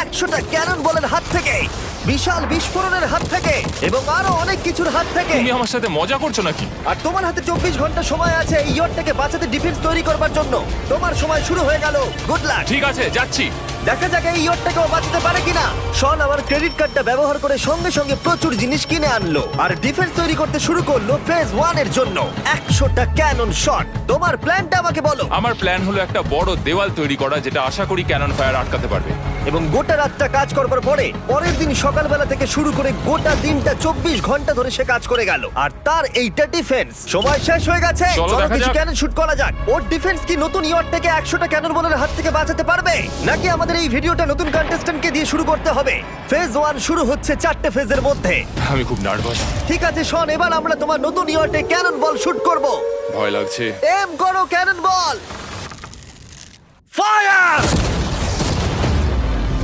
100টা Canon বলের হাত থেকে, বিশাল বিস্ফোরণের হাত থেকে এবং আরো অনেক কিছুর হাত থেকে। তুমি আমার সাথে মজা করছো নাকি? আর তোমার হাতে 24 ঘন্টা সময় আছে এই ইয়টটাকে বাঁচাতে ডিফেন্স তৈরি করবার জন্য। তোমার সময় শুরু হয়ে গেল। Good luck. ঠিক আছে, যাচ্ছি। দেখা যাক এই ইয়টটাকেও বাঁচাতে পারে কিনা। শন আমার ক্রেডিট কার্ডটা ব্যবহার করে সঙ্গে সঙ্গে প্রচুর জিনিস কিনে আনলো আর ডিফেন্স তৈরি করতে শুরু করলো ফেজ 1 এর জন্য 100টা ক্যানন শট। তোমার প্ল্যানটা আমাকে বলো। আমার প্ল্যান হলো একটা বড় দেওয়াল তৈরি করা, যেটা আশা করি ক্যানন ফায়ার আটকাতে পারবে। এবং গোটা রাতটা কাজ করবার পরে পরের দিন সকালবেলা থেকে শুরু করে গোটা দিনটা 24 ঘন্টা ধরে সে কাজ করে গেল। আর তার এইটা ডিফেন্স। সময় শেষ হয়ে গেছে। চলো চলো দেখা কিছু যাক। ক্যানন শুট করা যাক। ওর ডিফেন্স কি নতুন ইয়টটাকে 100টা ক্যানন বলের হাত থেকে বাঁচাতে পারবে, নাকি আমাদের এই ভিডিওটা নতুন কন্টেস্ট্যান্টকে দিয়ে শুরু করতে হবে? ফেজ 1 শুরু হচ্ছে 4টে ফেজের মধ্যে। আমি খুব নার্ভাস। ঠিক আছে শন, এবার আমরা তোমার নতুন ইয়টে ক্যানন বল শুট করব। ভয় লাগছে। এম করো ক্যানন বল। ফায়ার!